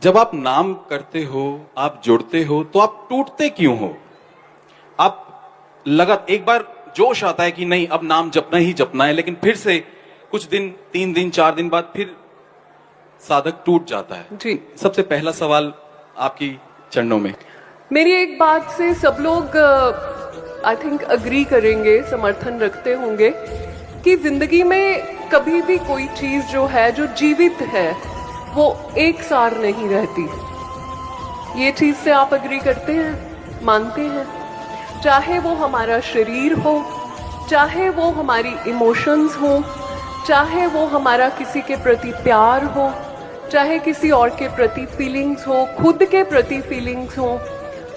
जब आप नाम करते हो, आप जुड़ते हो, तो आप टूटते क्यों हो? आप एक बार जोश आता है कि नहीं अब नाम जपना ही जपना है, लेकिन फिर से कुछ दिन, 3 दिन 4 दिन बाद फिर साधक टूट जाता है। जी, सबसे पहला सवाल आपकी चरणों में। मेरी एक बात से सब लोग आई थिंक अग्री करेंगे, समर्थन रखते होंगे कि जिंदगी में कभी भी कोई चीज जो है, जो जीवित है, वो एक सार नहीं रहती। ये चीज से आप अग्री करते हैं, मानते हैं? चाहे वो हमारा शरीर हो, चाहे वो हमारी इमोशंस हो, चाहे वो हमारा किसी के प्रति प्यार हो, चाहे किसी और के प्रति फीलिंग्स हो, खुद के प्रति फीलिंग्स हो,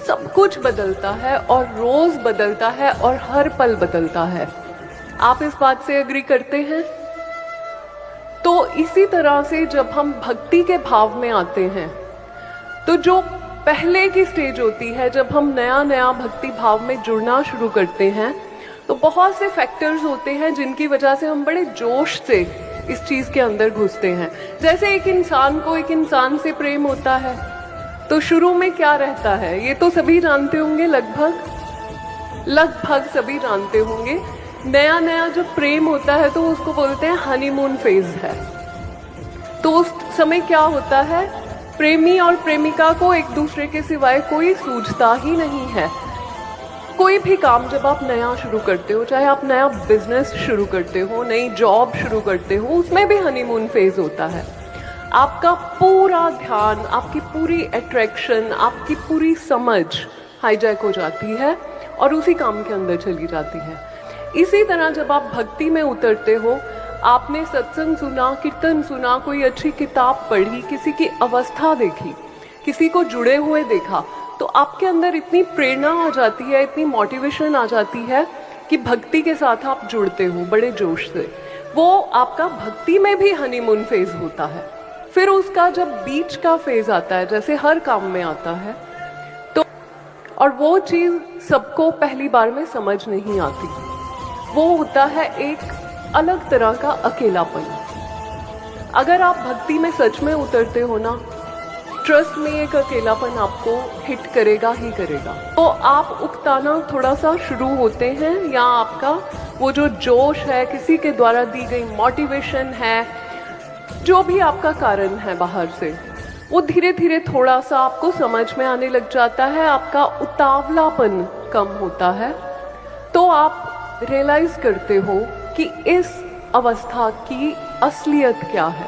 सब कुछ बदलता है और रोज बदलता है और हर पल बदलता है। आप इस बात से एग्री करते हैं? तो इसी तरह से जब हम भक्ति के भाव में आते हैं, तो जो पहले की स्टेज होती है, जब हम नया नया भक्ति भाव में जुड़ना शुरू करते हैं, तो बहुत से फैक्टर्स होते हैं जिनकी वजह से हम बड़े जोश से इस चीज के अंदर घुसते हैं। जैसे एक इंसान को एक इंसान से प्रेम होता है, तो शुरू में क्या रहता है, ये तो सभी जानते होंगे, लगभग सभी जानते होंगे। नया नया जब प्रेम होता है तो उसको बोलते हैं हनीमून फेज है। तो उस समय क्या होता है, प्रेमी और प्रेमिका को एक दूसरे के सिवाय कोई सूझता ही नहीं है। कोई भी काम जब आप नया शुरू करते हो, चाहे आप नया बिजनेस शुरू करते हो, नई जॉब शुरू करते हो, उसमें भी हनीमून फेज होता है। आपका पूरा ध्यान, आपकी पूरी अट्रैक्शन, आपकी पूरी समझ हाईजैक हो जाती है और उसी काम के अंदर चली जाती है। इसी तरह जब आप भक्ति में उतरते हो, आपने सत्संग सुना, कीर्तन सुना, कोई अच्छी किताब पढ़ी, किसी की अवस्था देखी, किसी को जुड़े हुए देखा, तो आपके अंदर इतनी प्रेरणा आ जाती है, इतनी मोटिवेशन आ जाती है कि भक्ति के साथ आप जुड़ते हो बड़े जोश से। वो आपका भक्ति में भी हनीमून फेज होता है। फिर उसका जब बीच का फेज आता है, जैसे हर काम में आता है, तो और वो चीज सबको पहली बार में समझ नहीं आती। वो होता है एक अलग तरह का अकेलापन। अगर आप भक्ति में सच में उतरते हो ना, ट्रस्ट में एक अकेलापन आपको हिट करेगा ही करेगा। तो आप उकताना थोड़ा सा शुरू होते हैं, या आपका वो जो जोश है, किसी के द्वारा दी गई मोटिवेशन है, जो भी आपका कारण है बाहर से, वो धीरे धीरे थोड़ा सा आपको समझ में आने लग जाता है। आपका उतावलापन कम होता है, तो आप रियलाइज करते हो कि इस अवस्था की असलियत क्या है।